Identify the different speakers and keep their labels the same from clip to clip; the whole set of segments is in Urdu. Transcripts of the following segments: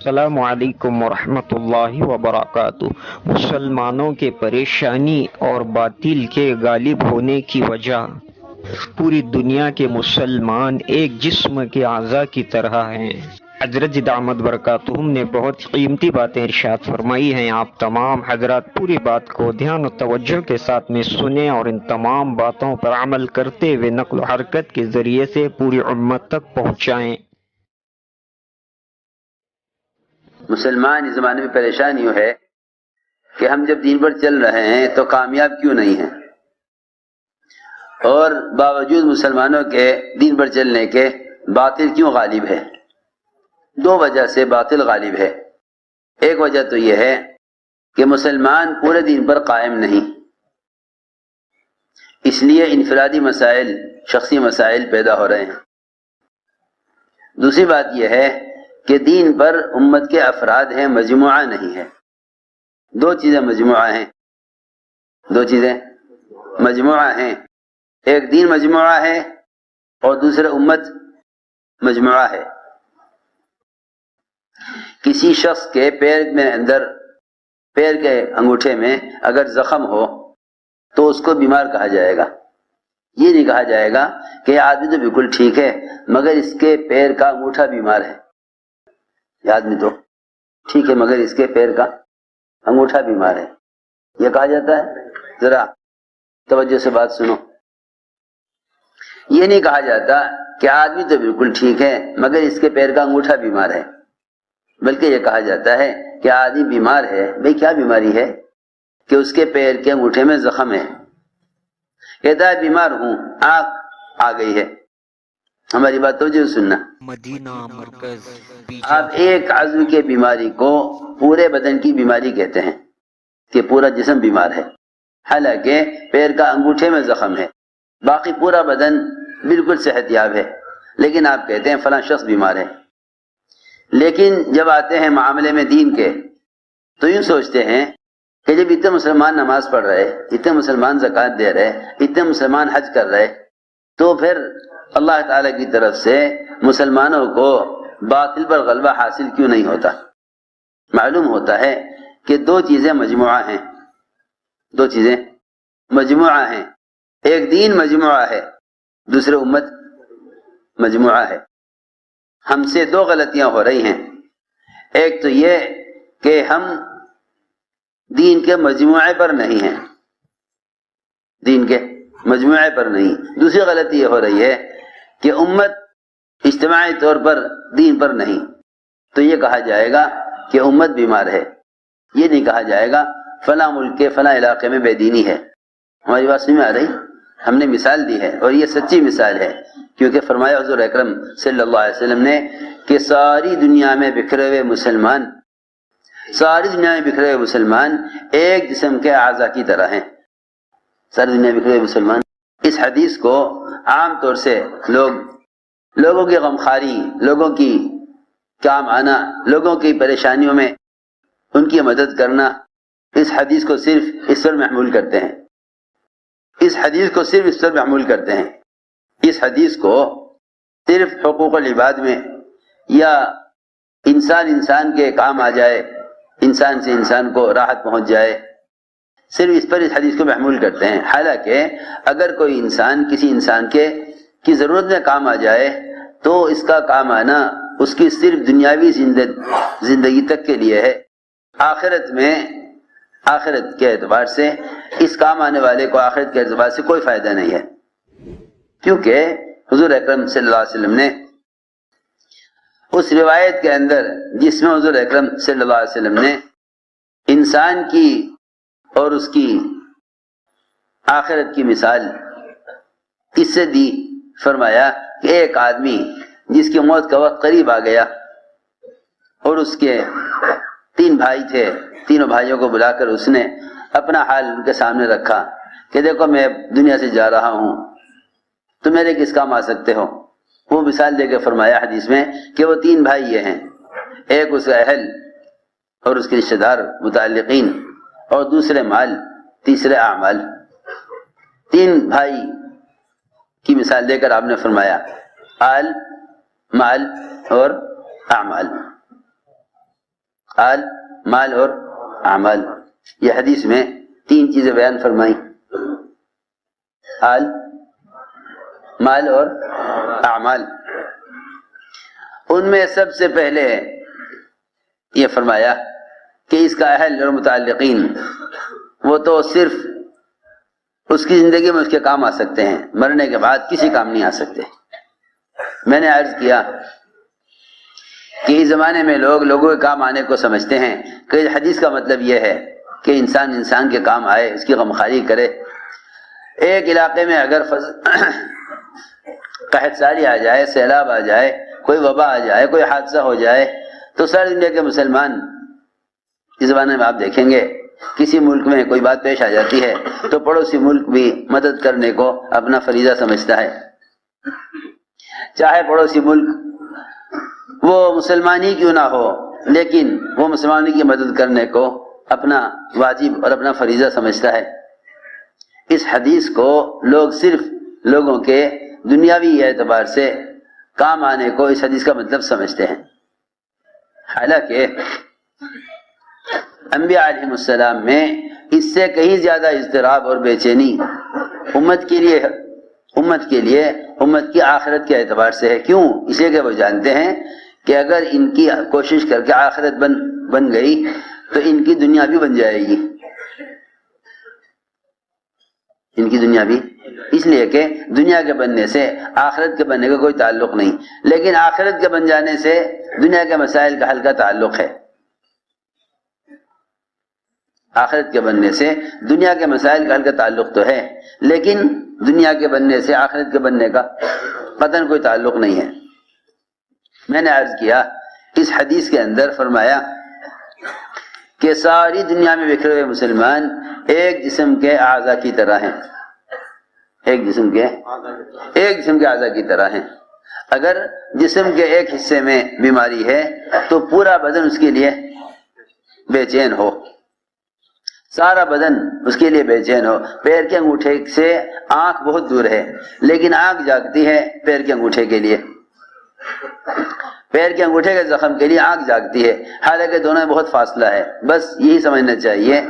Speaker 1: السلام علیکم ورحمۃ اللہ وبرکاتہ۔ مسلمانوں کے پریشانی اور باطل کے غالب ہونے کی وجہ پوری دنیا کے مسلمان ایک جسم کے اعضاء کی طرح ہیں۔ حضرت دامت برکاتہم نے بہت قیمتی باتیں ارشاد فرمائی ہیں۔ آپ تمام حضرات پوری بات کو دھیان و توجہ کے ساتھ میں سنیں اور ان تمام باتوں پر عمل کرتے ہوئے نقل و حرکت کے ذریعے سے پوری امت تک پہنچائیں۔
Speaker 2: مسلمان اس زمانے میں پریشان یوں ہے کہ ہم جب دین پر چل رہے ہیں تو کامیاب کیوں نہیں ہیں، اور باوجود مسلمانوں کے دین پر چلنے کے باطل کیوں غالب ہے۔ دو وجہ سے باطل غالب ہے۔ ایک وجہ تو یہ ہے کہ مسلمان پورے دین پر قائم نہیں، اس لیے انفرادی مسائل، شخصی مسائل پیدا ہو رہے ہیں۔ دوسری بات یہ ہے کہ دین پر امت کے افراد ہیں، مجموعہ نہیں ہے۔ دو چیزیں مجموعہ ہیں، دو چیزیں مجموعہ ہیں، ایک دین مجموعہ ہے اور دوسرا امت مجموعہ ہے۔ کسی شخص کے پیر کے انگوٹھے میں اگر زخم ہو تو اس کو بیمار کہا جائے گا، یہ نہیں کہا جائے گا کہ یہ آدمی تو بالکل ٹھیک ہے مگر اس کے پیر کا انگوٹھا بیمار ہے۔ یہ آدمی تو ٹھیک ہے مگر اس کے پیر کا انگوٹھا بیمار ہے، یہ کہا جاتا ہے؟ ذرا توجہ سے بات سنو، یہ نہیں کہا جاتا کہ آدمی تو بالکل ٹھیک ہے مگر اس کے پیر کا انگوٹھا بیمار ہے، بلکہ یہ کہا جاتا ہے کہ آدمی بیمار ہے۔ بھئی کیا بیماری ہے؟ کہ اس کے پیر کے انگوٹھے میں زخم ہے، کہتا ہے بیمار ہوں، آنکھ آ گئی ہے۔ ہماری بات توجہ سننا،
Speaker 1: مدینہ مرکز
Speaker 2: آپ ایک عضو کے بیماری کو پورے بدن کی بیماری کہتے ہیں کہ پورا جسم بیمار ہے، حالانکہ پیر کا انگوٹھے میں زخم ہے، باقی پورا بدن بالکل صحت یاب ہے، لیکن آپ کہتے ہیں فلاں شخص بیمار ہے۔ لیکن جب آتے ہیں معاملے میں دین کے تو یوں سوچتے ہیں کہ جب اتنے مسلمان نماز پڑھ رہے، اتنے مسلمان زکوٰۃ دے رہے، اتنے مسلمان حج کر رہے، تو پھر اللہ تعالیٰ کی طرف سے مسلمانوں کو باطل پر غلبہ حاصل کیوں نہیں ہوتا؟ معلوم ہوتا ہے کہ دو چیزیں مجموعہ ہیں، دو چیزیں مجموعہ ہیں، ایک دین مجموعہ ہے، دوسرے امت مجموعہ ہے۔ ہم سے دو غلطیاں ہو رہی ہیں، ایک تو یہ کہ ہم دین کے مجموعے پر نہیں ہیں، دین کے مجموعے پر نہیں۔ دوسری غلطی یہ ہو رہی ہے کہ امت اجتماعی طور پر دین پر نہیں، تو یہ کہا جائے گا کہ امت بیمار ہے، یہ نہیں کہا جائے گا فلاں ملک کے فلاں علاقے میں بے دینی ہے۔ ہماری بات سمجھ میں آ رہی؟ ہم نے مثال دی ہے اور یہ سچی مثال ہے، کیونکہ فرمایا حضور اکرم صلی اللہ علیہ وسلم نے کہ ساری دنیا میں بکھرے ہوئے مسلمان، ساری دنیا میں بکھرے ہوئے مسلمان ایک جسم کے اعضاء کی طرح ہیں۔ ساری دنیا میں بکھرے ہوئے مسلمان، اس حدیث کو عام طور سے لوگوں کی غمخواری، لوگوں کی کام آنا، لوگوں کی پریشانیوں میں ان کی مدد کرنا، اس حدیث کو صرف اس پر محمول کرتے ہیں، اس حدیث کو صرف اس پر محمول کرتے ہیں۔ اس حدیث کو صرف حقوق العباد میں یا انسان کے کام آ جائے، انسان سے انسان کو راحت پہنچ جائے، صرف اس پر اس حدیث کو محمول کرتے ہیں۔ حالانکہ اگر کوئی انسان کسی انسان کی ضرورت میں کام آ جائے تو اس کا کام آنا اس کی صرف دنیاوی زندگی تک کے لیے ہے، آخرت کے اعتبار سے اس کام آنے والے کو آخرت کے اعتبار سے کوئی فائدہ نہیں ہے، کیونکہ حضور اکرم صلی اللہ علیہ وسلم نے اس روایت کے اندر جس میں حضور اکرم صلی اللہ علیہ وسلم نے انسان کی اور اس کی آخرت کی مثال اس سے دی، فرمایا کہ ایک آدمی جس کی موت کا وقت قریب آ گیا اور اس کے 3 بھائی تھے، تینوں بھائیوں کو بلا کر اس نے اپنا حال ان کے سامنے رکھا کہ دیکھو میں دنیا سے جا رہا ہوں، تو میرے کس کام آ سکتے ہو؟ وہ مثال دے کے فرمایا حدیث میں کہ وہ 3 بھائی یہ ہیں، ایک اس کا اہل اور اس کے رشتہ دار متعلقین، اور دوسرے مال، تیسرے اعمال۔ 3 بھائی کی مثال دے کر آپ نے فرمایا آل، مال اور اعمال۔ آل مال اور اعمال. یہ حدیث میں 3 چیزیں بیان فرمائی، آل مال اور اعمال. ان میں سب سے پہلے یہ فرمایا کہ اس کا اہل اور متعلقین وہ تو صرف اس کی زندگی میں اس کے کام آ سکتے ہیں، مرنے کے بعد کسی کام نہیں آ سکتے. میں نے عرض کیا کہ اس زمانے میں لوگوں کے کام آنے کو سمجھتے ہیں کہ حدیث کا مطلب یہ ہے کہ انسان کے کام آئے، اس کی غمخواری کرے. ایک علاقے میں اگر قحط ساری آ جائے، سیلاب آ جائے، کوئی وبا آ جائے، کوئی حادثہ ہو جائے، تو ساری دنیا کے مسلمان، اس زمانے میں آپ دیکھیں گے کسی ملک میں کوئی بات پیش آ جاتی ہے تو پڑوسی ملک بھی مدد کرنے کو اپنا فریضہ سمجھتا ہے. چاہے پڑوسی ملک وہ مسلمان ہی کیوں نہ ہو، لیکن وہ مسلمانوں کی مدد کرنے کو اپنا واجب اور اپنا فریضہ سمجھتا ہے. اس حدیث کو لوگ صرف لوگوں کے دنیاوی اعتبار سے کام آنے کو اس حدیث کا مطلب سمجھتے ہیں، حالانکہ انبیاء علیہ السلام میں اس سے کہیں زیادہ اضطراب اور بے چینی امت کے لیے امت کی آخرت کے اعتبار سے ہے. کیوں؟ اس لیے کہ وہ جانتے ہیں کہ اگر ان کی کوشش کر کے آخرت بن گئی تو ان کی دنیا بھی بن جائے گی. ان کی دنیا بھی، اس لیے کہ دنیا کے بننے سے آخرت کے بننے کا کوئی تعلق نہیں، لیکن آخرت کے بن جانے سے دنیا کے مسائل کا حل کا تعلق ہے. آخرت کے بننے سے دنیا کے مسائل کا حل کا تعلق تو ہے، لیکن دنیا کے بننے سے آخرت کے بننے کا قطعاً کوئی تعلق نہیں ہے. میں نے عرض کیا اس حدیث کے اندر فرمایا کہ ساری دنیا میں بکھرے ہوئے مسلمان ایک جسم کے اعضاء کی طرح ہیں، ایک جسم کے اعضاء کی طرح ہیں. اگر جسم کے ایک حصے میں بیماری ہے تو پورا بدن اس کے لیے بے چین ہو، سارا بدن اس کے لیے بے چین ہو. پیر کے انگوٹھے سے آنکھ بہت دور ہے، لیکن آنکھ جاگتی ہے پیر کے انگوٹھے کے لیے، پیر کے انگوٹھے کے زخم کے لیے آنکھ جاگتی ہے، حالانکہ دونوں میں بہت فاصلہ ہے. بس یہی سمجھنا چاہیے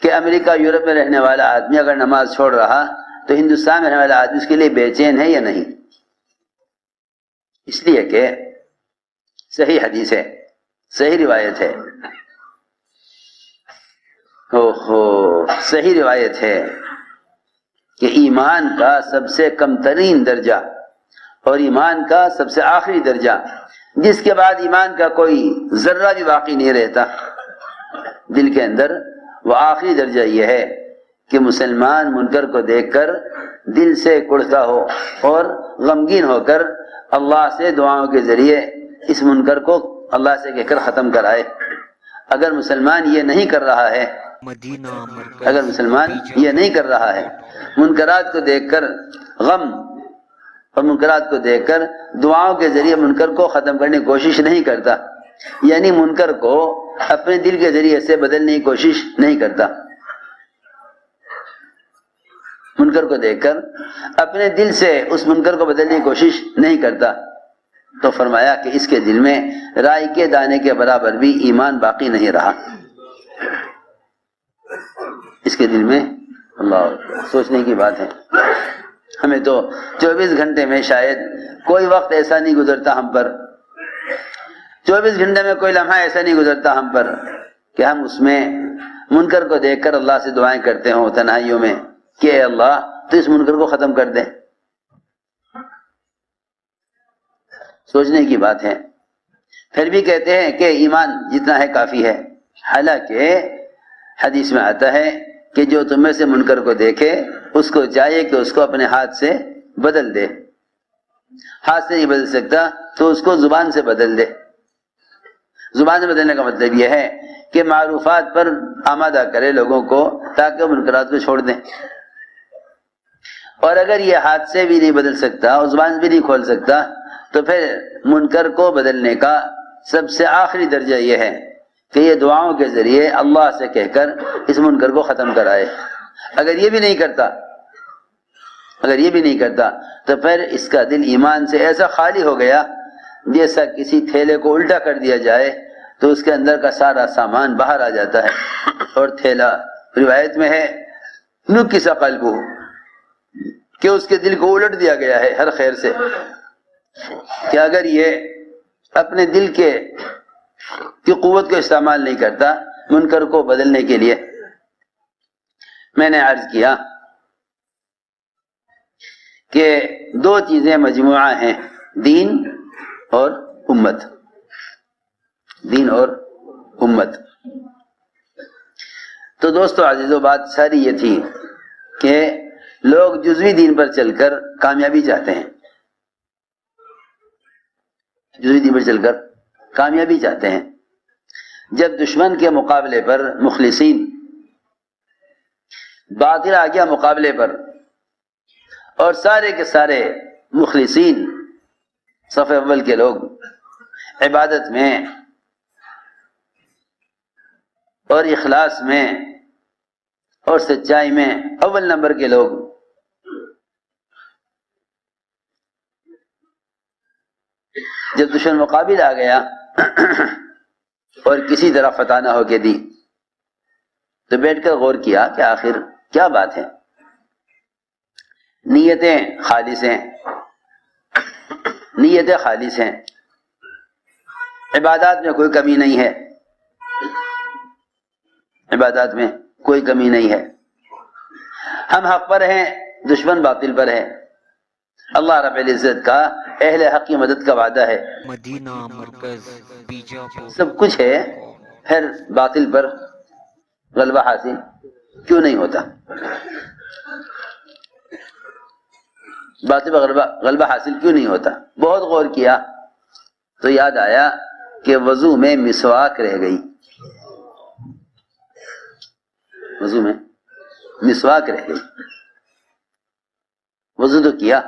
Speaker 2: کہ امریکہ یورپ میں رہنے والا آدمی اگر نماز چھوڑ رہا تو ہندوستان میں رہنے والا آدمی اس کے لیے بے چین ہے یا نہیں؟ اس لیے کہ صحیح حدیث ہے، صحیح روایت ہے، صحیح روایت ہے کہ ایمان کا سب سے کم ترین درجہ اور ایمان کا سب سے آخری درجہ، جس کے بعد ایمان کا کوئی ذرہ بھی باقی نہیں رہتا دل کے اندر، وہ آخری درجہ یہ ہے کہ مسلمان منکر کو دیکھ کر دل سے کڑھتا ہو اور غمگین ہو کر اللہ سے دعاؤں کے ذریعے اس منکر کو اللہ سے کہہ کر ختم کرائے. اگر مسلمان یہ نہیں کر رہا ہے، منکرات کو دیکھ کر غم اور منکرات کو دیکھ کر دعاؤں کے ذریعے منکر کو ختم کرنے کی کوشش نہیں کرتا، یعنی منکر کو اپنے دل کے ذریعے سے بدلنے کی کوشش نہیں کرتا، منکر کو دیکھ کر اپنے دل سے اس منکر کو بدلنے کی کوشش نہیں کرتا، تو فرمایا کہ اس کے دل میں رائی کے دانے کے برابر بھی ایمان باقی نہیں رہا. اس کے دل میں اللہ سوچنے کی بات ہے. ہمیں تو 24 گھنٹے میں شاید کوئی وقت ایسا نہیں گزرتا ہم پر، 24 گھنٹے میں کوئی لمحہ ایسا نہیں گزرتا ہم پر کہ ہم اس میں منکر کو دیکھ کر اللہ سے دعائیں کرتے ہوں تنہائیوں میں کہ اے اللہ تو اس منکر کو ختم کر دے. سوچنے کی بات ہے. پھر بھی کہتے ہیں کہ ایمان جتنا ہے کافی ہے، حالانکہ حدیث میں آتا ہے کہ جو تم میں سے منکر کو دیکھے اس کو چاہیے کہ اس کو اپنے ہاتھ سے بدل دے، ہاتھ سے نہیں بدل سکتا تو اس کو زبان سے بدل دے. زبان سے بدلنے کا مطلب یہ ہے کہ معروفات پر آمادہ کرے لوگوں کو تاکہ وہ منکرات کو چھوڑ دیں. اور اگر یہ ہاتھ سے بھی نہیں بدل سکتا اور زبان سے بھی نہیں کھول سکتا تو پھر منکر کو بدلنے کا سب سے آخری درجہ یہ ہے کہ یہ دعاؤں کے ذریعے اللہ سے کہہ کر اس منکر کو ختم کرائے. اگر یہ بھی نہیں کرتا تو پھر اس کا دل ایمان سے ایسا خالی ہو گیا جیسا کسی تھیلے کو الٹا کر دیا جائے تو اس کے اندر کا سارا سامان باہر آ جاتا ہے اور تھیلا. روایت میں ہے نکس قلبہ کہ اس کے دل کو الٹ دیا گیا ہے ہر خیر سے، کہ اگر یہ اپنے دل کی قوت کو استعمال نہیں کرتا منکر کو بدلنے کے لیے. میں نے عرض کیا کہ دو چیزیں مجموعہ ہیں، دین اور امت. دین اور امت. تو دوستو عزیزو، بات ساری یہ تھی کہ لوگ جزوی دین پر چل کر کامیابی چاہتے ہیں، جزوی دین پر چل کر کامیابی چاہتے ہیں. جب دشمن کے مقابلے پر مخلصین، باطل آ گیا مقابلے پر اور سارے کے سارے مخلصین صف اول کے لوگ عبادت میں اور اخلاص میں اور سچائی میں اول نمبر کے لوگ، جب دشمن مقابل آ گیا اور کسی طرح فتح نہ ہو کے دی، تو بیٹھ کر غور کیا کہ آخر کیا بات ہے. نیتیں خالص ہیں، نیتیں خالص ہیں، عبادات میں کوئی کمی نہیں ہے، عبادات میں کوئی کمی نہیں ہے. ہم حق پر ہیں، دشمن باطل پر ہے. اللہ رب العزت کا اہل حق کی مدد کا وعدہ ہے،
Speaker 1: مدینہ مرکز بیجاپور.
Speaker 2: سب کچھ ہے، پھر باطل پر غلبہ حاصل کیوں نہیں ہوتا؟ باطل پر غلبہ حاصل کیوں نہیں ہوتا؟ بہت غور کیا تو یاد آیا کہ وضو میں مسواک رہ گئی، وضو میں مسواک رہ گئی. وضو تو کیا.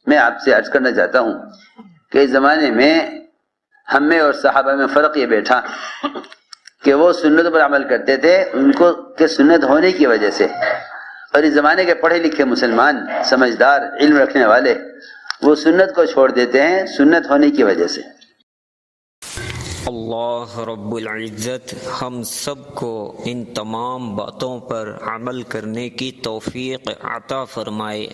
Speaker 2: میں آپ سے عرض کرنا چاہتا ہوں کہ اس زمانے میں ہم میں اور صحابہ میں فرق یہ بیٹھا کہ وہ سنت پر عمل کرتے تھے ان کو کہ سنت ہونے کی وجہ سے، اور اس زمانے کے پڑھے لکھے مسلمان سمجھدار علم رکھنے والے وہ سنت کو چھوڑ دیتے ہیں سنت ہونے کی وجہ سے.
Speaker 1: اللہ رب العزت ہم سب کو ان تمام باتوں پر عمل کرنے کی توفیق عطا فرمائے.